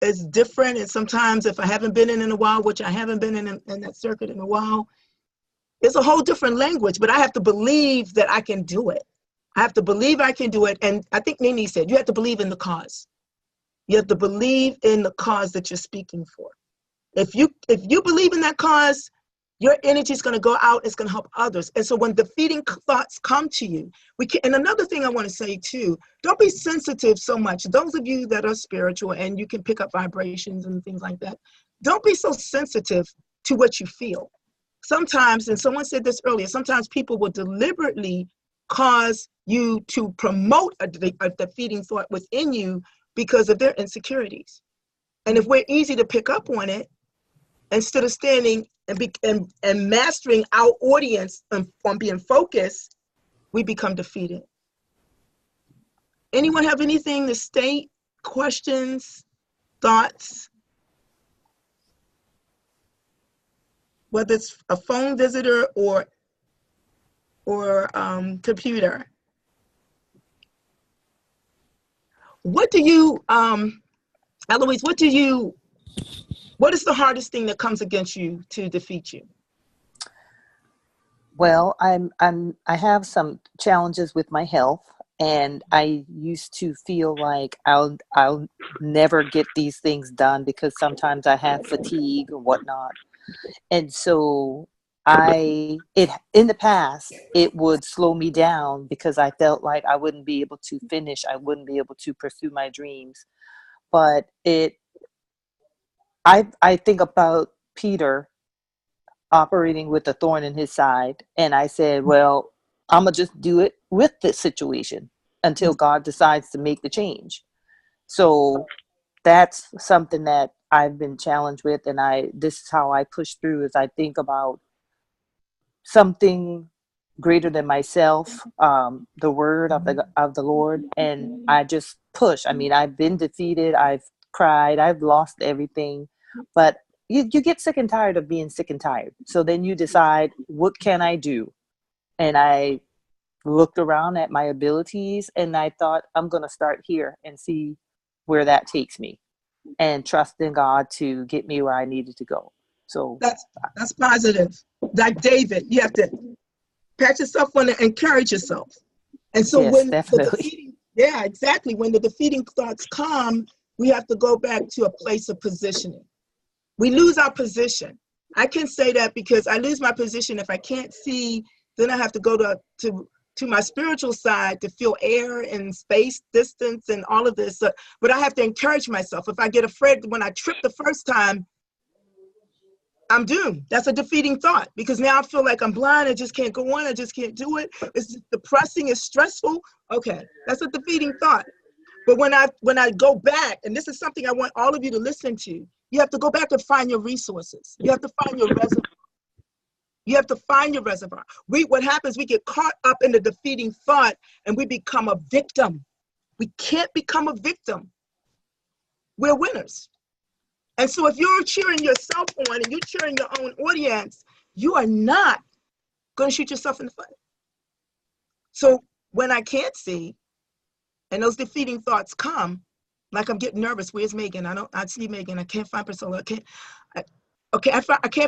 is different. And sometimes if I haven't been in a while, which I haven't been in that circuit in a while, it's a whole different language, but I have to believe that I can do it. I have to believe I can do it. And I think Nini said, you have to believe in the cause. You have to believe in the cause that you're speaking for. If you believe in that cause, your energy is going to go out. It's going to help others. And so when defeating thoughts come to you, and another thing I want to say too, don't be sensitive so much. Those of you that are spiritual and you can pick up vibrations and things like that, don't be so sensitive to what you feel. Sometimes, and someone said this earlier, sometimes people will deliberately cause you to promote a defeating thought within you because of their insecurities. And if we're easy to pick up on it, instead of standing and mastering our audience on being focused, we become defeated. Anyone have anything to state? Questions, thoughts? Whether it's a phone visitor or computer. What do you, Eloise, what is the hardest thing that comes against you to defeat you? Well, I have some challenges with my health, and I used to feel like I'll never get these things done because sometimes I have fatigue or whatnot. And so in the past, it would slow me down because I felt like I wouldn't be able to finish. I wouldn't be able to pursue my dreams. But I think about Peter operating with a thorn in his side. And I said, well, I'm going to just do it with this situation until God decides to make the change. So that's something that I've been challenged with. And this is how I push through, is I think about something greater than myself, the word of the Lord. And I just push. I mean, I've been defeated. I've cried. I've lost everything, but you get sick and tired of being sick and tired. So then you decide, what can I do? And I looked around at my abilities and I thought, I'm going to start here and see where that takes me, and trust in God to get me where I needed to go. So that's positive. Like David, you have to pat yourself on and encourage yourself. And so yes, when definitely. when the defeating thoughts come, we have to go back to a place of positioning. We lose our position. I can say that because I lose my position. If I can't see, then I have to go to my spiritual side to feel air and space, distance, and all of this. But I have to encourage myself. If I get afraid when I trip the first time, I'm doomed. That's a defeating thought, because now I feel like I'm blind. I just can't go on. I just can't do it. It's depressing. It's stressful. Okay, that's a defeating thought. But when I go back, and this is something I want all of you to listen to, you have to go back and find your resources. You have to find your reservoir. You have to find your reservoir. What happens, we get caught up in the defeating thought and we become a victim. We can't become a victim. We're winners. And so if you're cheering yourself on and you're cheering your own audience, you are not going to shoot yourself in the foot. So when I can't see and those defeating thoughts come, like I'm getting nervous, where's Megan? I see Megan. I can't find Priscilla. I can't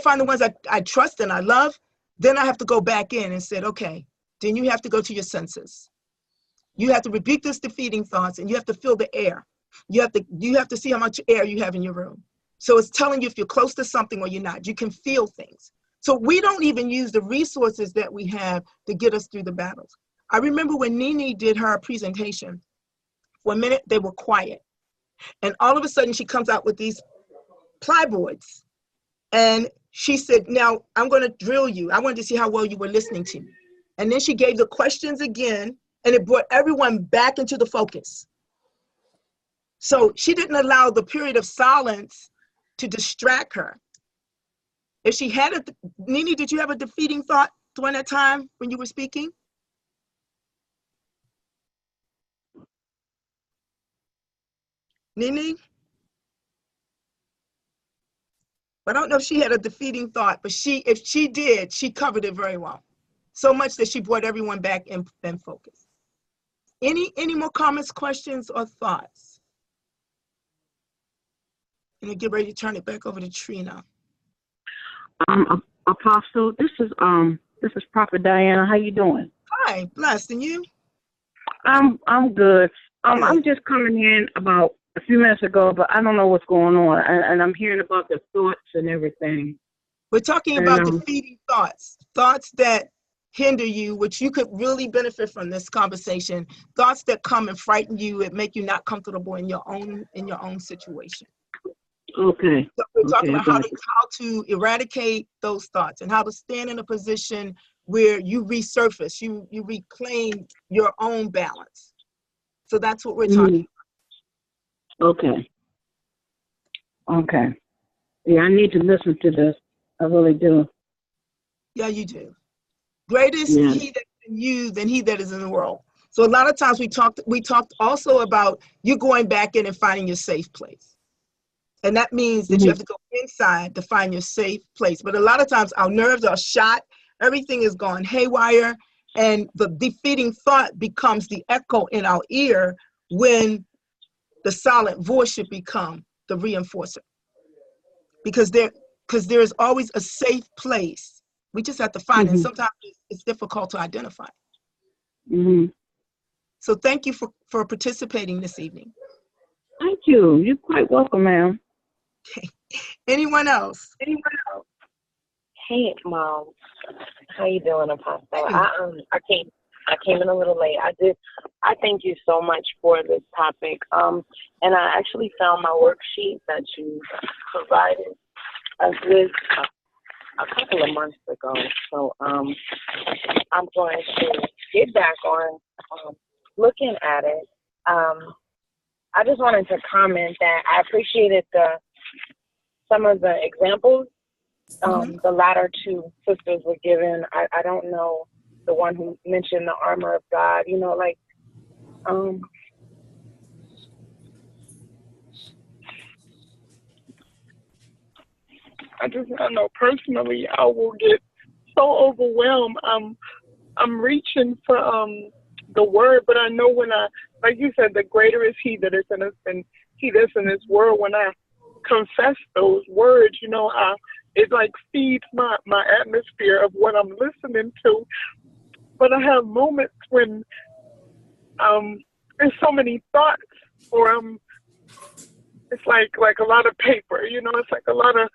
find the ones I trust and I love. Then I have to go back in and say, okay, then you have to go to your senses. You have to rebuke these defeating thoughts and you have to feel the air. You have to see how much air you have in your room. So it's telling you if you're close to something or you're not. You can feel things. So we don't even use the resources that we have to get us through the battles. I remember when Nini did her presentation, for a minute they were quiet. And all of a sudden she comes out with these plyboards. And she said, now I'm going to drill you. I wanted to see how well you were listening to me. And then she gave the questions again, and it brought everyone back into the focus. So she didn't allow the period of silence to distract her. If she had Nini, did you have a defeating thought during that time when you were speaking? Nini? I don't know if she had a defeating thought, but if she did, she covered it very well. So much that she brought everyone back in focus. Any more comments, questions, or thoughts? And I get ready to turn it back over to Trina. Apostle, this is Prophet Diana. How you doing? Hi, blessed, and you? I'm good. I'm just coming in about a few minutes ago, but I don't know what's going on, and I'm hearing about the thoughts and everything. We're talking about defeating thoughts that hinder you, which you could really benefit from this conversation. Thoughts that come and frighten you and make you not comfortable in your own situation. Okay. So we're talking about how to eradicate those thoughts and how to stand in a position where you resurface, you reclaim your own balance. So that's what we're talking about. Okay. Yeah, I need to listen to this. I really do. Yeah, you do. Greater is he that is in you than he that is in the world. So a lot of times we talked also about you going back in and finding your safe place. And that means that you have to go inside to find your safe place. But a lot of times our nerves are shot, everything is gone haywire, and the defeating thought becomes the echo in our ear when the silent voice should become the reinforcer. Because there's always a safe place. We just have to find it. And sometimes it's difficult to identify. So thank you for participating this evening. Thank you. You're quite welcome, ma'am. Okay. Anyone else? Hey, Mom. How you doing, Apostle? I came in a little late. I thank you so much for this topic. And I actually found my worksheet that you provided us with a couple of months ago. So I'm going to get back on looking at it. I just wanted to comment that I appreciated some of the examples the latter two sisters were given. I don't know the one who mentioned the armor of God, I know personally I will get so overwhelmed. I'm reaching for the word, but I know when like you said, the greater is he that is in us than he that's in this world. When I confess those words, it like feeds my atmosphere of what I'm listening to. But I have moments when there's so many thoughts, or it's like a lot of paper, it's like a lot of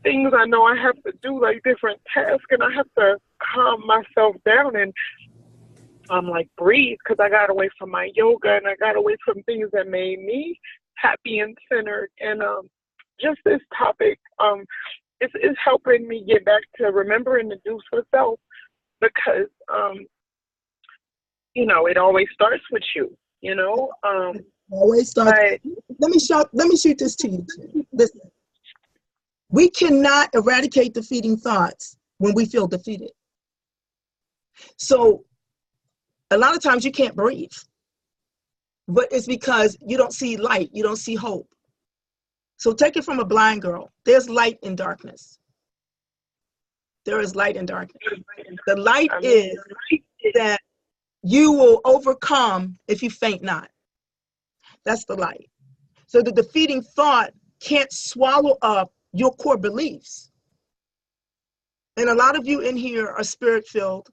things I know I have to do, like different tasks, and I have to calm myself down and like breathe, because I got away from my yoga and I got away from things that made me happy and centered. And just this topic, it's helping me get back to remembering to do for self, because it always starts with you, always starts. Let me shoot this to you too. Listen, we cannot eradicate defeating thoughts when we feel defeated. So a lot of times you can't breathe, but it's because you don't see light, you don't see hope. So take it from a blind girl. There's light in darkness. There is light in darkness. The light is that you will overcome if you faint not. That's the light. So the defeating thought can't swallow up your core beliefs. And a lot of you in here are spirit-filled.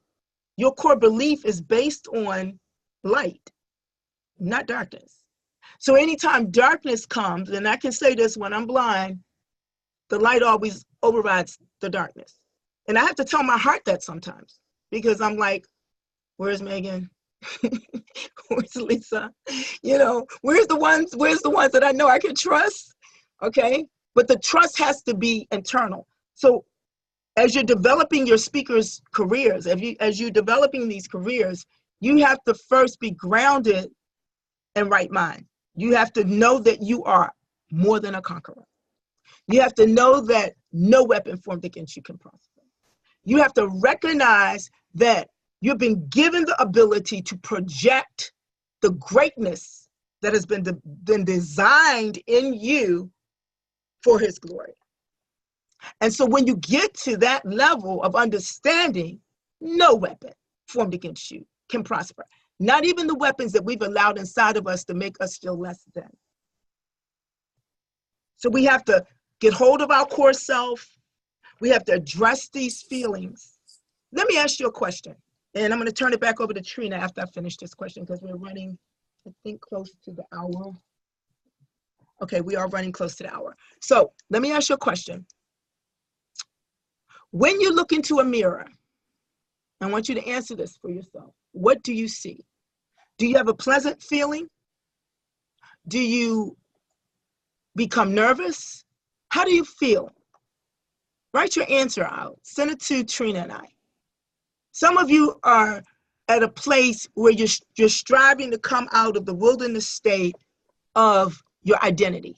Your core belief is based on light, not darkness. So anytime darkness comes, and I can say this when I'm blind, the light always overrides the darkness. And I have to tell my heart that sometimes, because I'm like, where's Megan? Where's Lisa? Where's the ones that I know I can trust? Okay. But the trust has to be internal. So as you're developing your speakers' careers, as you're developing these careers, you have to first be grounded in right mind. You have to know that you are more than a conqueror. You have to know that no weapon formed against you can prosper. You have to recognize that you've been given the ability to project the greatness that has been designed in you for his glory. And so when you get to that level of understanding, no weapon formed against you can prosper. Not even the weapons that we've allowed inside of us to make us feel less than. So we have to get hold of our core self. We have to address these feelings. Let me ask you a question, and I'm going to turn it back over to Trina after I finish this question because we're running, I think, close to the hour. Okay, we are running close to the hour. So let me ask you a question. When you look into a mirror, I want you to answer this for yourself. What do you see? Do you have a pleasant feeling? Do you become nervous? How do you feel? Write your answer out. Send it to Trina and I. Some of you are at a place where you're striving to come out of the wilderness state of your identity.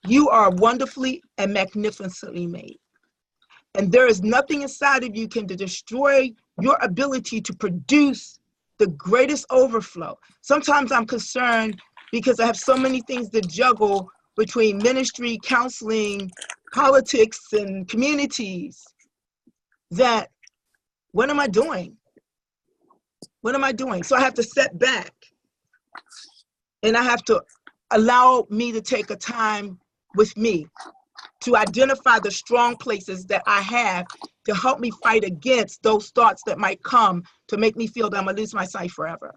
You are wonderfully and magnificently made. And there is nothing inside of you can destroy your ability to produce the greatest overflow. Sometimes I'm concerned because I have so many things to juggle between ministry, counseling, politics, and communities that what am I doing? What am I doing? So I have to step back and I have to allow me to take a time with me to identify the strong places that I have to help me fight against those thoughts that might come to make me feel that I'm gonna lose my sight forever,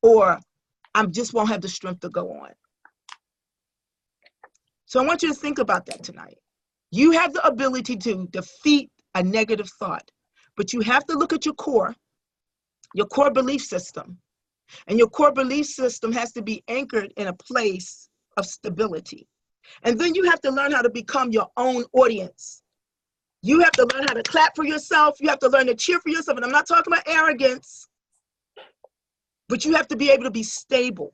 or I just won't have the strength to go on. So I want you to think about that tonight. You have the ability to defeat a negative thought, but you have to look at your core belief system. And your core belief system has to be anchored in a place of stability. And then you have to learn how to become your own audience. You have to learn how to clap for yourself. You have to learn to cheer for yourself. And I'm not talking about arrogance, but you have to be able to be stable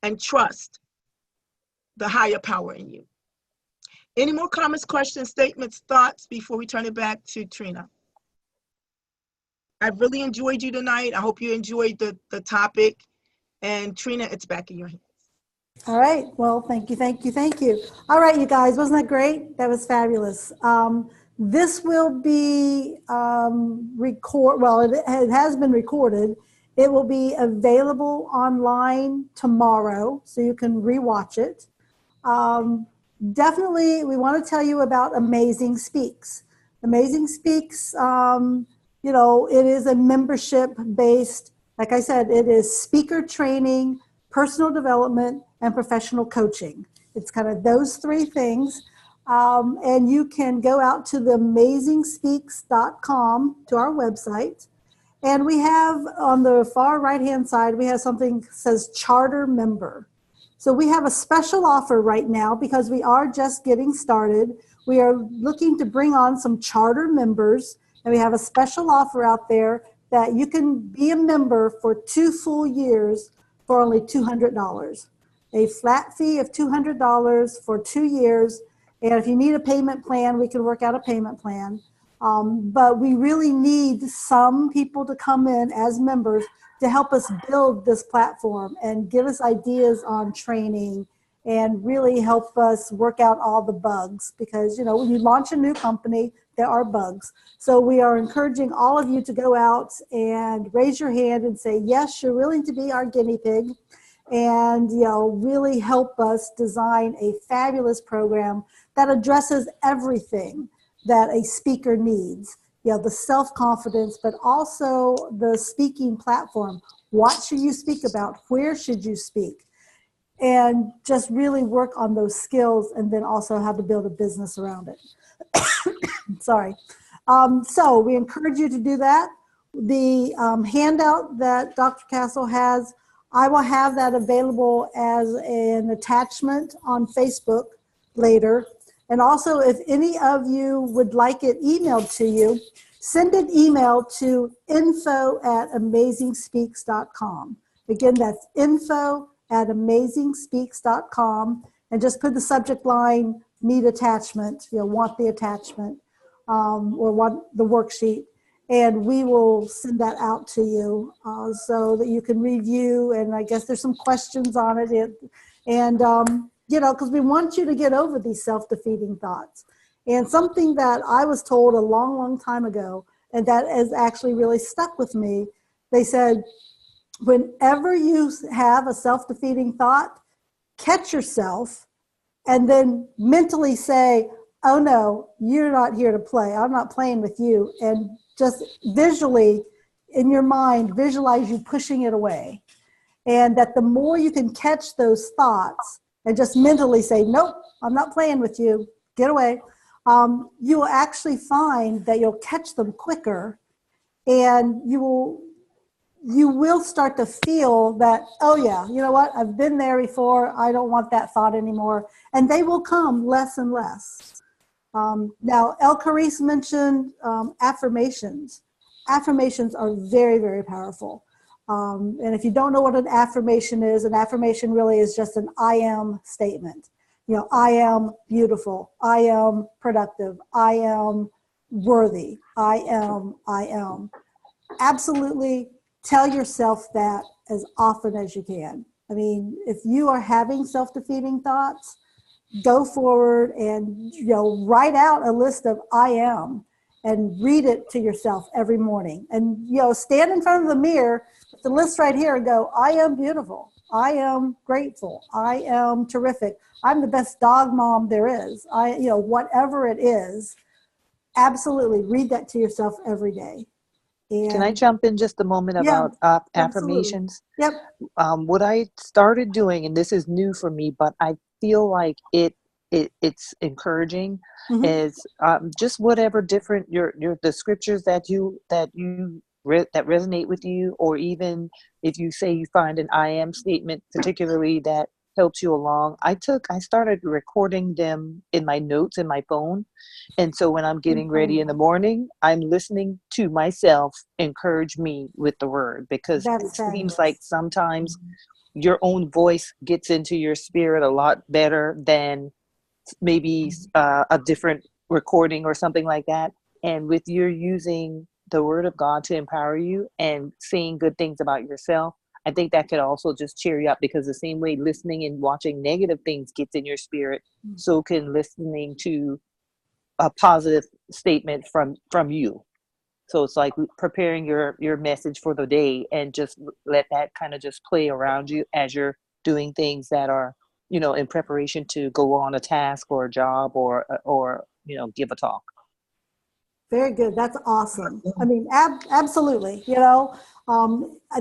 and trust the higher power in you. Any more comments, questions, statements, thoughts before we turn it back to Trina? I really enjoyed you tonight. I hope you enjoyed the topic. And Trina, it's back in your hands. All right. Well, thank you, thank you, thank you. All right, you guys, wasn't that great? That was fabulous. This will be it has been recorded. It will be available online tomorrow, so you can rewatch it. Definitely, we want to tell you about Amazing Speaks. Amazing Speaks, it is a membership-based, like I said, it is speaker training, personal development, and professional coaching. It's kind of those three things. And you can go out to the amazingspeaks.com, to our website. And we have on the far right-hand side, we have something that says Charter Member. So we have a special offer right now because we are just getting started. We are looking to bring on some charter members, and we have a special offer out there that you can be a member for 2 full years for only $200. A flat fee of $200 for 2 years. And if you need a payment plan, we can work out a payment plan. But we really need some people to come in as members to help us build this platform and give us ideas on training and really help us work out all the bugs, because when you launch a new company, there are bugs. So we are encouraging all of you to go out and raise your hand and say, yes, you're willing to be our guinea pig, and really help us design a fabulous program that addresses everything that a speaker needs. The self-confidence, but also the speaking platform. What should you speak about? Where should you speak? And just really work on those skills, and then also how to build a business around it. Sorry. So we encourage you to do that. The handout that Dr. Castle has, I will have that available as an attachment on Facebook later. And also, if any of you would like it emailed to you, send an email to info@amazingspeaks.com. Again, that's info@amazingspeaks.com, and just put the subject line, need attachment, want the attachment, or want the worksheet, and we will send that out to you so that you can review. And I guess there's some questions on it. Because we want you to get over these self-defeating thoughts. And something that I was told a long, long time ago, and that has actually really stuck with me, they said, whenever you have a self-defeating thought, catch yourself, and then mentally say, oh no, you're not here to play. I'm not playing with you. And just visually in your mind, visualize you pushing it away. And that the more you can catch those thoughts and just mentally say, nope, I'm not playing with you, get away, you will actually find that you'll catch them quicker, and you will start to feel that, oh yeah, you know what, I've been there before, I don't want that thought anymore. And they will come less and less. Now, El Caris mentioned affirmations. Affirmations are very, very powerful. And if you don't know what an affirmation really is just an I am statement. You know, I am beautiful. I am productive. I am worthy. I am. Absolutely tell yourself that as often as you can. I mean, if you are having self-defeating thoughts, go forward and, you know, write out a list of I am and read it to yourself every morning. And, you know, stand in front of the mirror with the list right here and go, I am beautiful. I am grateful. I am terrific. I'm the best dog mom there is. You know, whatever it is, absolutely read that to yourself every day. And can I jump in just a moment about affirmations? Yep. What I started doing, and this is new for me, but I feel like it's encouraging, is just whatever different the scriptures that resonate with you, or even if you say you find an I am statement particularly that helps you along. I started recording them in my notes in my phone. And so when I'm getting ready in the morning, I'm listening to myself encourage me with the word, because it seems like sometimes your own voice gets into your spirit a lot better than maybe a different recording or something like that. And with your using the word of God to empower you and saying good things about yourself, I think that could also just cheer you up, because the same way listening and watching negative things gets in your spirit, so can listening to a positive statement from you. So it's like preparing your message for the day, and just let that kind of just play around you as you're doing things that are, you know, in preparation to go on a task or a job or you know, give a talk. Very good. That's awesome. I mean, absolutely. You know,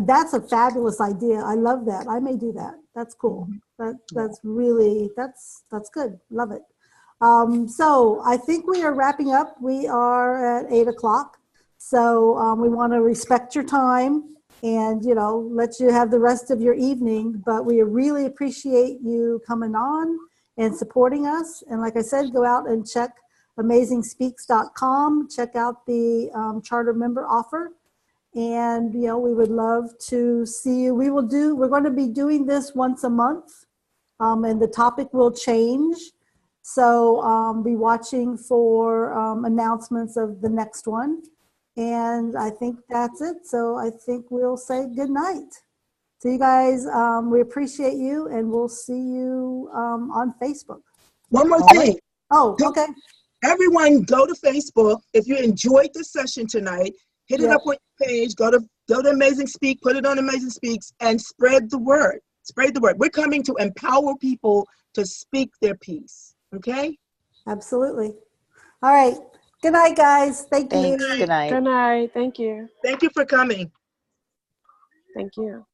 that's a fabulous idea. I love that. I may do that. That's cool. That's really, that's good. Love it. So I think we are wrapping up. We are at 8 o'clock. So we want to respect your time and, you know, let you have the rest of your evening. But we really appreciate you coming on and supporting us. And like I said, go out and check AmazingSpeaks.com. Check out the charter member offer. And, you know, we would love to see you. We're going to be doing this once a month, and the topic will change. So be watching for announcements of the next one. And I think that's it. So I think we'll say good night. So you guys, we appreciate you, and we'll see you on Facebook. One more thing. Oh, okay. Everyone go to Facebook. If you enjoyed this session tonight, hit it up on your page. Go to Amazing Speak, put it on Amazing Speaks, and spread the word. Spread the word. We're coming to empower people to speak their piece. Okay? Absolutely. All right. Good night, guys. Thank you. Good night. Good night. Thank you. Thank you for coming. Thank you.